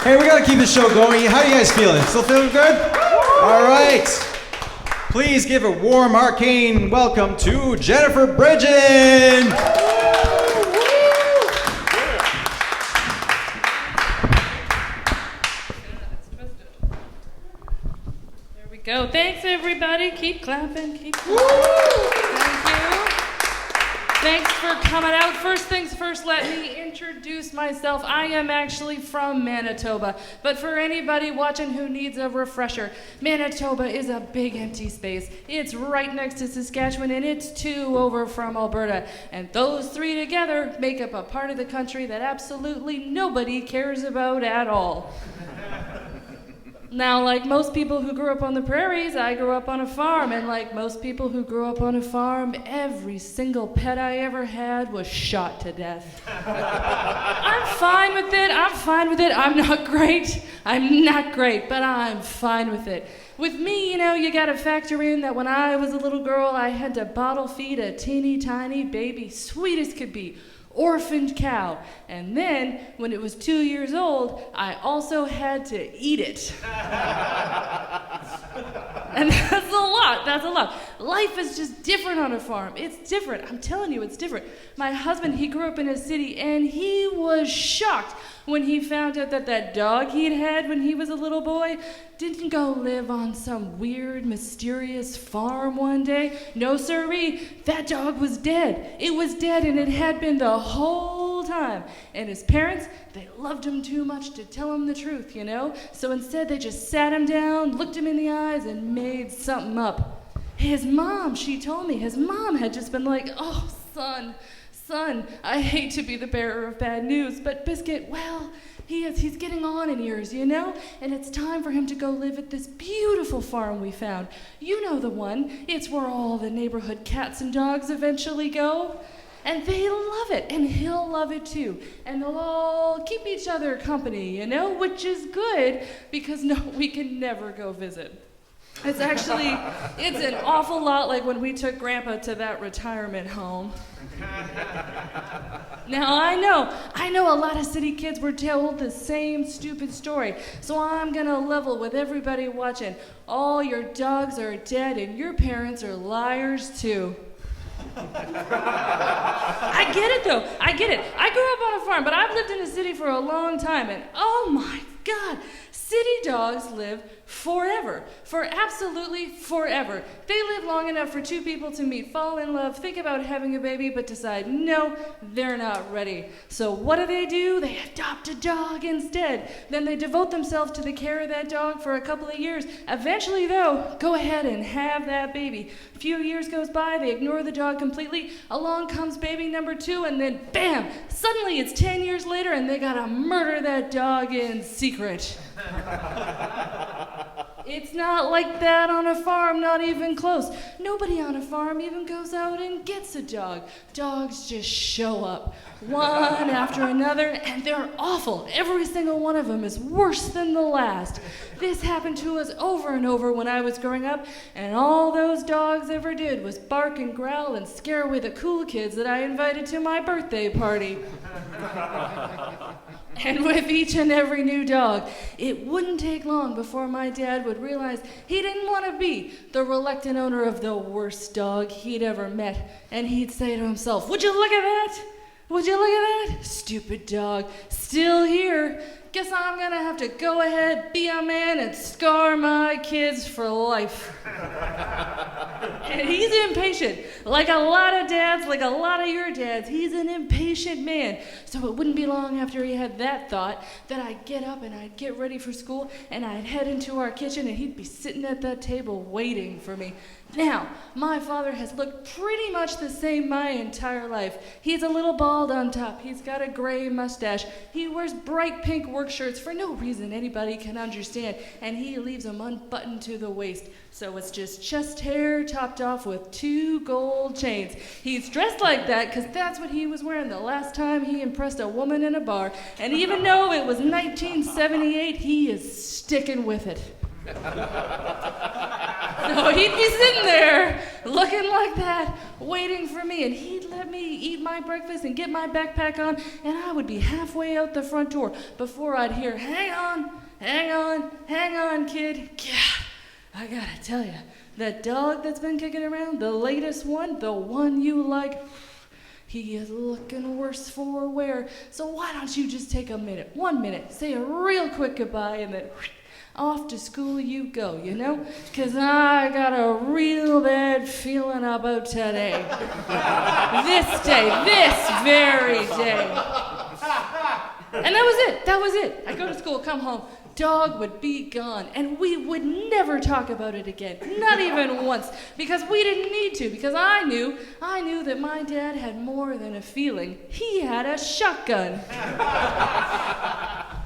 Hey, we gotta keep the show going. How you guys feeling? Still feeling good? All right. Please give a warm Arcane welcome to Jennifer Brigden. There we go. Thanks, everybody. Keep clapping. Keep clapping. Thank you. Thanks for coming out. First things first, let me introduce myself. I am actually from Manitoba, but for anybody watching who needs a refresher, Manitoba is a big empty space. It's right next to Saskatchewan, and it's 2 over from Alberta. And those 3 together make up a part of the country that absolutely nobody cares about at all. Now, like most people who grew up on the prairies, I grew up on a farm, and like most people who grew up on a farm, every single pet I ever had was shot to death. I'm fine with it. I'm not great, but I'm fine with it. With me, you gotta factor in that when I was a little girl, I had to bottle feed a teeny tiny baby, sweet as could be, orphaned cow. And then, when it was 2 years old, I also had to eat it. And that's a lot. Life is just different on a farm. It's different. I'm telling you, it's different. My husband, he grew up in a city, and he was shocked when he found out that dog he'd had when he was a little boy didn't go live on some weird, mysterious farm one day. No siree, that dog was dead. It was dead, and it had been the whole time. And his parents, they loved him too much to tell him the truth, So instead, they just sat him down, looked him in the eyes, and made something up. His mom, she told me, his mom had just been like, "Oh, son, I hate to be the bearer of bad news, but Biscuit, well, he's getting on in years, and it's time for him to go live at this beautiful farm we found. You know the one. It's where all the neighborhood cats and dogs eventually go. And they love it, and he'll love it too. And they'll all keep each other company, which is good because we can never go visit. It's an awful lot like when we took Grandpa to that retirement home. Now, I know a lot of city kids were told the same stupid story, so I'm gonna level with everybody watching. All your dogs are dead, and your parents are liars too. I get it, though. I get it. I grew up on a farm, but I've lived in a city for a long time, and oh my God, city dogs live forever. For absolutely forever. They live long enough for 2 people to meet, fall in love, think about having a baby, but decide, no, they're not ready. So what do? They adopt a dog instead. Then they devote themselves to the care of that dog for a couple of years. Eventually, though, go ahead and have that baby. A few years goes by, they ignore the dog completely. Along comes baby number 2, and then bam! Suddenly it's 10 years later, and they gotta murder that dog in secret. It's not like that on a farm, not even close. Nobody on a farm even goes out and gets a dog. Dogs just show up, one after another, and they're awful. Every single one of them is worse than the last. This happened to us over and over when I was growing up, and all those dogs ever did was bark and growl and scare away the cool kids that I invited to my birthday party. And with each and every new dog, it wouldn't take long before my dad would realize he didn't want to be the reluctant owner of the worst dog he'd ever met. And he'd say to himself, "Would you look at that? Would you look at that? Stupid dog, still here. Guess I'm gonna have to go ahead, be a man, and scar my kids for life." And he's impatient. Like a lot of dads, like a lot of your dads, he's an impatient man. So it wouldn't be long after he had that thought that I'd get up and I'd get ready for school and I'd head into our kitchen and he'd be sitting at that table waiting for me. Now, my father has looked pretty much the same my entire life. He's a little bald on top. He's got a gray mustache. He wears bright pink work shirts for no reason anybody can understand, and he leaves them unbuttoned to the waist. So it's just chest hair topped off with 2 gold chains. He's dressed like that because that's what he was wearing the last time he impressed a woman in a bar. And even though it was 1978, he is sticking with it. So he'd be sitting there looking like that, waiting for me, and he'd let me eat my breakfast and get my backpack on, and I would be halfway out the front door before I'd hear, hang on, kid. Yeah, I gotta tell you, that dog that's been kicking around, the latest one, the one you like, he is looking worse for wear. So why don't you just take 1 minute, say a real quick goodbye, and then off to school you go, you know? Because I got a real bad feeling about today. This day, this very day. And that was it. I go to school, come home, dog would be gone, and we would never talk about it again, not even once, because we didn't need to, because I knew that my dad had more than a feeling. He had a shotgun.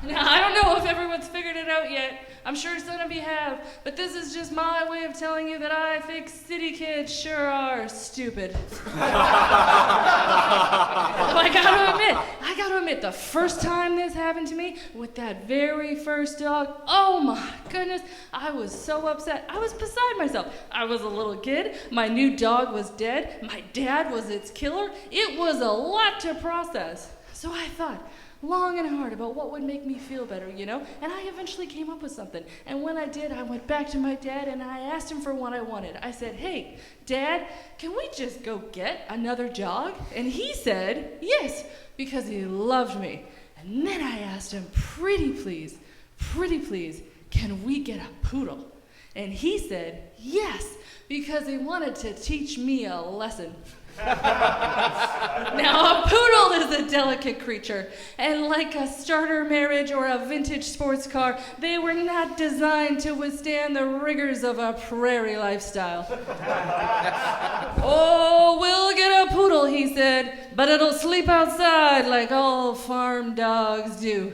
Now, I don't know if everyone's figured it out yet. I'm sure some of you have, but this is just my way of telling you that I think city kids sure are stupid. I gotta admit, the first time this happened to me with that very first dog, oh my goodness, I was so upset. I was beside myself. I was a little kid. My new dog was dead. My dad was its killer. It was a lot to process. So I thought long and hard about what would make me feel better, you know? And I eventually came up with something. And when I did, I went back to my dad and I asked him for what I wanted. I said, hey, Dad, can we just go get another dog? And he said, yes, because he loved me. And then I asked him, pretty please, can we get a poodle? And he said, yes, because he wanted to teach me a lesson. Now, a poodle is a delicate creature, and like a starter marriage or a vintage sports car, they were not designed to withstand the rigors of a prairie lifestyle. Oh, we'll get a poodle, he said, but it'll sleep outside like all farm dogs do.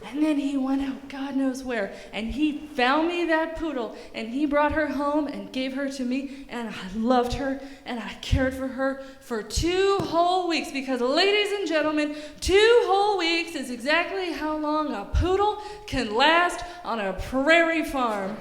And then he went out God knows where, and he found me that poodle, and he brought her home and gave her to me, and I loved her, and I cared for her for 2 whole weeks, because ladies and gentlemen, 2 whole weeks is exactly how long a poodle can last on a prairie farm.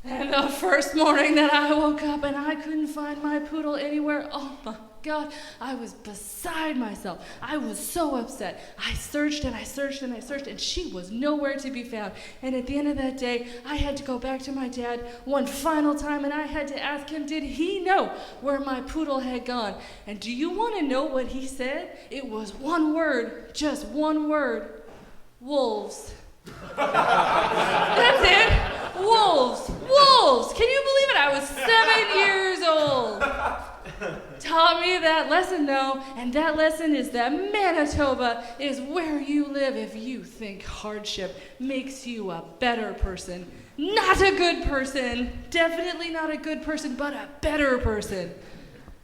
And the first morning that I woke up and I couldn't find my poodle anywhere, oh my God, I was beside myself. I was so upset. I searched and I searched and I searched, and she was nowhere to be found. And at the end of that day, I had to go back to my dad one final time, and I had to ask him, did he know where my poodle had gone? And do you want to know what he said? It was one word, just one word: wolves. That's it. Wolves. Wolves. Can you believe it? I was 7 years old. Taught me that lesson, though, and that lesson is that Manitoba is where you live if you think hardship makes you a better person. Not a good person. Definitely not a good person, but a better person.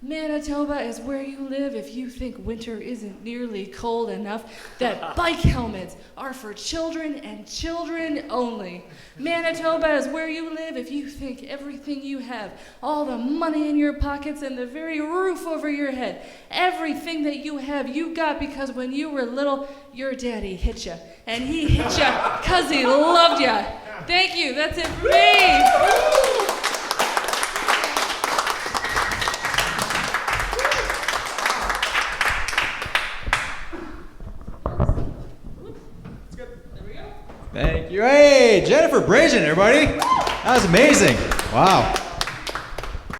Manitoba is where you live if you think winter isn't nearly cold enough, that bike helmets are for children and children only. Manitoba is where you live if you think everything you have, all the money in your pockets and the very roof over your head, everything that you have, you got because when you were little, your daddy hit you. And he hit you because he loved you. Thank you. That's it for me. Thank you. Hey, Jennifer Brigden, everybody. That was amazing. Wow.